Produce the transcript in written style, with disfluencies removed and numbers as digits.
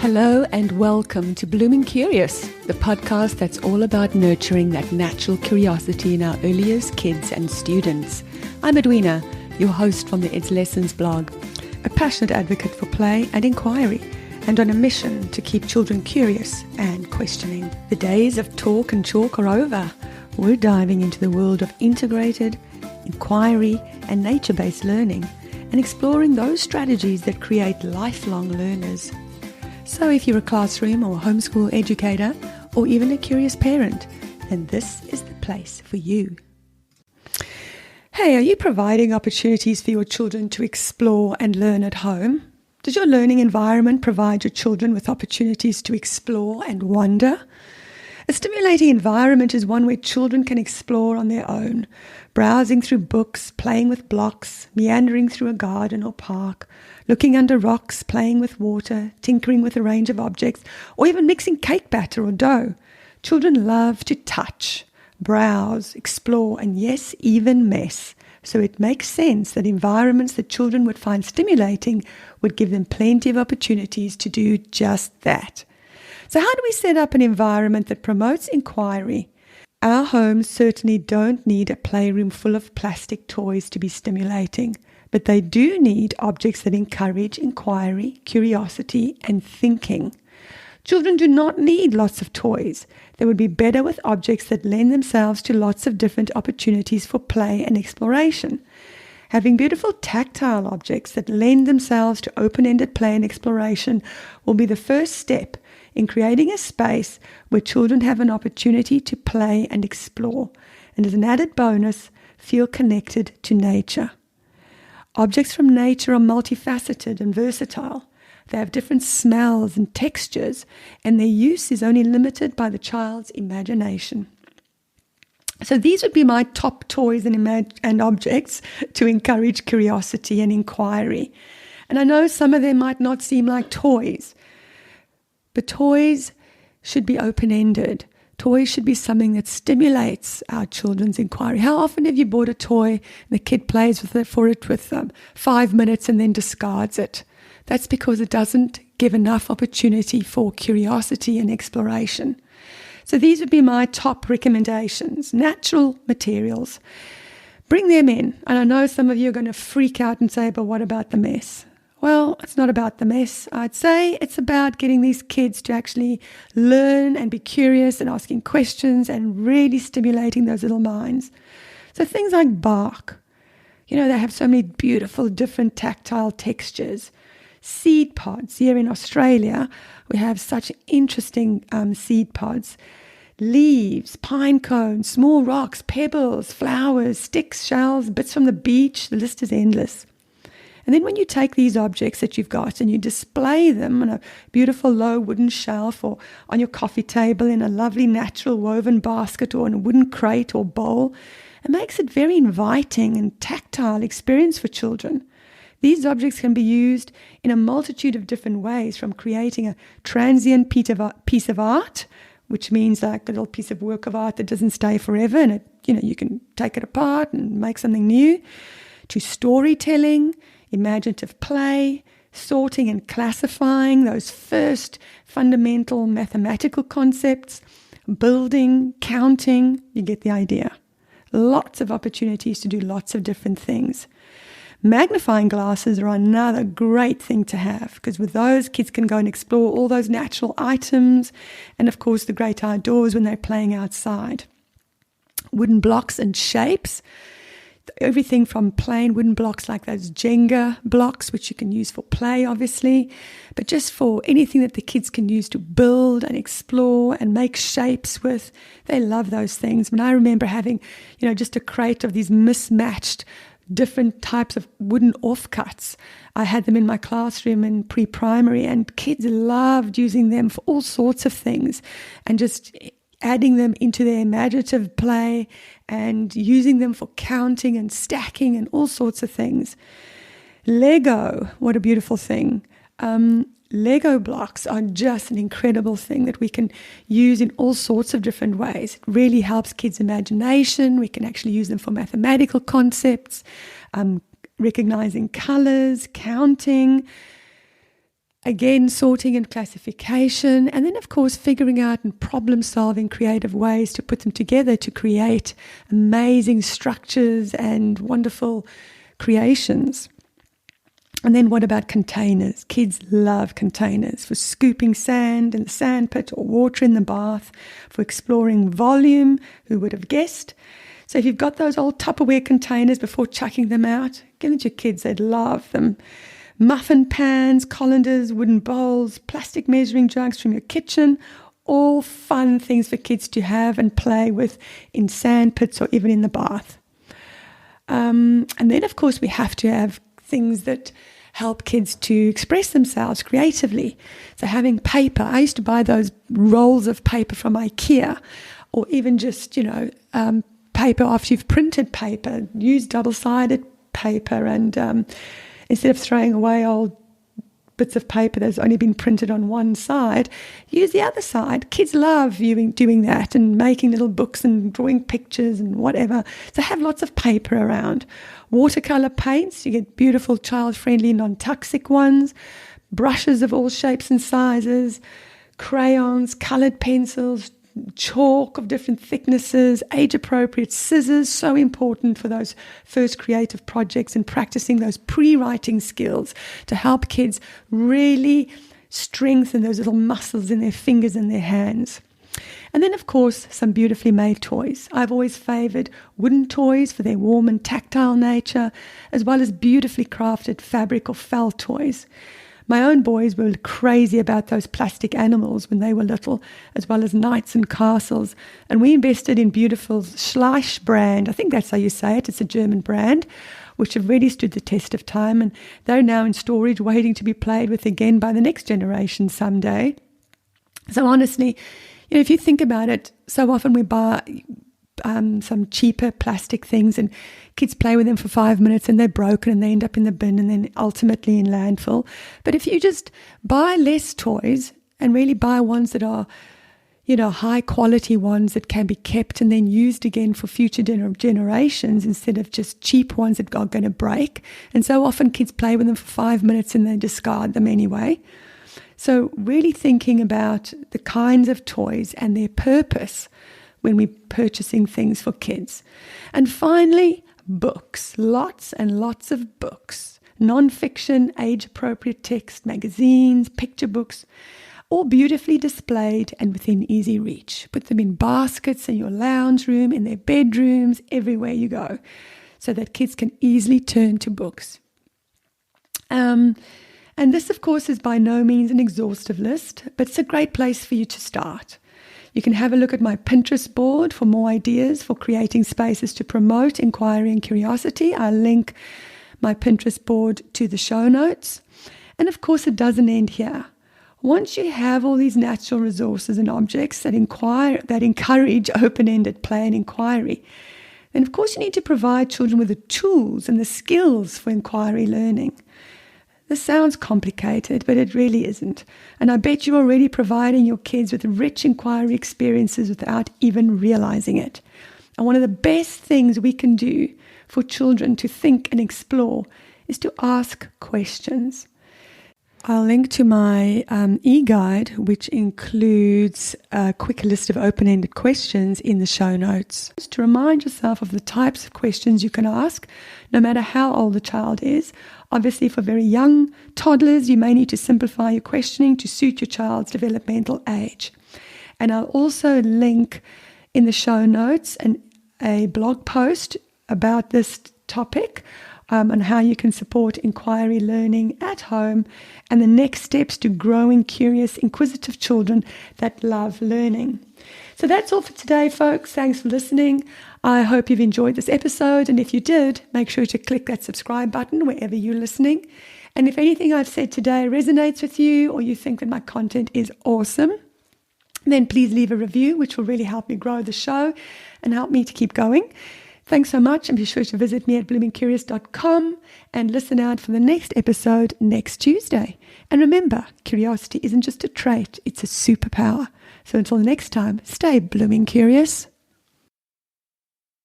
Hello and welcome to Blooming Curious, the podcast that's all about nurturing that natural curiosity in our earliest kids and students. I'm Edwina, your host from the It's Lessons blog, a passionate advocate for play and inquiry, and on a mission to keep children curious and questioning. The days of talk and chalk are over. We're diving into the world of integrated inquiry and nature-based learning and exploring those strategies that create lifelong learners. So if you're a classroom or homeschool educator or even a curious parent, then this is the place for you. Hey, are you providing opportunities for your children to explore and learn at home? Does your learning environment provide your children with opportunities to explore and wonder? A stimulating environment is one where children can explore on their own, browsing through books, playing with blocks, meandering through a garden or park, looking under rocks, playing with water, tinkering with a range of objects, or even mixing cake batter or dough. Children love to touch, browse, explore, and yes, even mess. So it makes sense that environments that children would find stimulating would give them plenty of opportunities to do just that. So how do we set up an environment that promotes inquiry? Our homes certainly don't need a playroom full of plastic toys to be stimulating, but they do need objects that encourage inquiry, curiosity, and thinking. Children do not need lots of toys. They would be better with objects that lend themselves to lots of different opportunities for play and exploration. Having beautiful tactile objects that lend themselves to open-ended play and exploration will be the first step in creating a space where children have an opportunity to play and explore, and as an added bonus, feel connected to nature. Objects from nature are multifaceted and versatile. They have different smells and textures, and their use is only limited by the child's imagination. So these would be my top toys and objects to encourage curiosity and inquiry. And I know some of them might not seem like toys, but toys should be open-ended. Toys should be something that stimulates our children's inquiry. How often have you bought a toy and the kid plays with it for 5 minutes and then discards it? That's because it doesn't give enough opportunity for curiosity and exploration. So these would be my top recommendations. Natural materials. Bring them in. And I know some of you are going to freak out and say, but what about the mess? Well, it's not about the mess. I'd say it's about getting these kids to actually learn and be curious and asking questions and really stimulating those little minds. So things like bark. They have so many beautiful different tactile textures. Seed pods. Here in Australia, we have such interesting seed pods. Leaves, pine cones, small rocks, pebbles, flowers, sticks, shells, bits from the beach. The list is endless. And then when you take these objects that you've got and you display them on a beautiful low wooden shelf or on your coffee table in a lovely natural woven basket or in a wooden crate or bowl, it makes it very inviting and tactile experience for children. These objects can be used in a multitude of different ways, from creating a transient piece of art, which means like a little piece of work of art that doesn't stay forever and you can take it apart and make something new, to storytelling, imaginative play, sorting and classifying those first fundamental mathematical concepts, building, counting. You get the idea. Lots of opportunities to do lots of different things. Magnifying glasses are another great thing to have, because with those, kids can go and explore all those natural items and, of course, the great outdoors when they're playing outside. Wooden blocks and shapes. Everything from plain wooden blocks like those Jenga blocks, which you can use for play, obviously, but just for anything that the kids can use to build and explore and make shapes with. They love those things. I remember having, just a crate of these mismatched different types of wooden offcuts. I had them in my classroom in pre-primary, and kids loved using them for all sorts of things and just adding them into their imaginative play and using them for counting and stacking and all sorts of things. Lego, what a beautiful thing. Lego blocks are just an incredible thing that we can use in all sorts of different ways. It really helps kids' imagination. We can actually use them for mathematical concepts, recognizing colors, counting. Again, sorting and classification, and then, of course, figuring out and problem-solving creative ways to put them together to create amazing structures and wonderful creations. And then what about containers? Kids love containers for scooping sand in the sand pit or water in the bath, for exploring volume, who would have guessed? So if you've got those old Tupperware containers before chucking them out, give them to your kids, they'd love them. Muffin pans, colanders, wooden bowls, plastic measuring jugs from your kitchen, all fun things for kids to have and play with in sand pits or even in the bath. And then, of course, we have to have things that help kids to express themselves creatively. So having paper, I used to buy those rolls of paper from IKEA, or even just, paper after you've printed paper. Use double-sided paper, and instead of throwing away old bits of paper that's only been printed on one side, use the other side. Kids love doing that and making little books and drawing pictures and whatever. So have lots of paper around. Watercolor paints, you get beautiful child-friendly non-toxic ones. Brushes of all shapes and sizes. Crayons, colored pencils, chalk of different thicknesses, age-appropriate scissors, so important for those first creative projects and practicing those pre-writing skills to help kids really strengthen those little muscles in their fingers and their hands. And then, of course, some beautifully made toys. I've always favoured wooden toys for their warm and tactile nature, as well as beautifully crafted fabric or felt toys. My own boys were crazy about those plastic animals when they were little, as well as knights and castles. And we invested in beautiful Schleich brand. I think that's how you say it. It's a German brand, which have really stood the test of time. And they're now in storage, waiting to be played with again by the next generation someday. So honestly, if you think about it, so often we buy some cheaper plastic things and kids play with them for 5 minutes and they're broken and they end up in the bin and then ultimately in landfill. But if you just buy less toys and really buy ones that are, high quality ones that can be kept and then used again for future generations instead of just cheap ones that are going to break. And so often kids play with them for 5 minutes and they discard them anyway. So really thinking about the kinds of toys and their purpose when we're purchasing things for kids. And finally, books. Lots and lots of books. Non-fiction, age-appropriate text, magazines, picture books, all beautifully displayed and within easy reach. Put them in baskets in your lounge room, in their bedrooms, everywhere you go, so that kids can easily turn to books. And this, of course, is by no means an exhaustive list, but it's a great place for you to start. You can have a look at my Pinterest board for more ideas for creating spaces to promote inquiry and curiosity. I'll link my Pinterest board to the show notes. And of course, it doesn't end here. Once you have all these natural resources and objects that encourage open-ended play and inquiry, then of course you need to provide children with the tools and the skills for inquiry learning. This sounds complicated, but it really isn't. And I bet you're already providing your kids with rich inquiry experiences without even realizing it. And one of the best things we can do for children to think and explore is to ask questions. I'll link to my e-guide, which includes a quick list of open-ended questions in the show notes. Just to remind yourself of the types of questions you can ask, no matter how old the child is. Obviously, for very young toddlers, you may need to simplify your questioning to suit your child's developmental age. And I'll also link in the show notes a blog post about this topic on how you can support inquiry learning at home and the next steps to growing curious, inquisitive children that love learning. So that's all for today, folks. Thanks for listening. I hope you've enjoyed this episode. And if you did, make sure to click that subscribe button wherever you're listening. And if anything I've said today resonates with you or you think that my content is awesome, then please leave a review, which will really help me grow the show and help me to keep going. Thanks so much, and be sure to visit me at bloomingcurious.com and listen out for the next episode next Tuesday. And remember, curiosity isn't just a trait, it's a superpower. So until next time, stay blooming curious.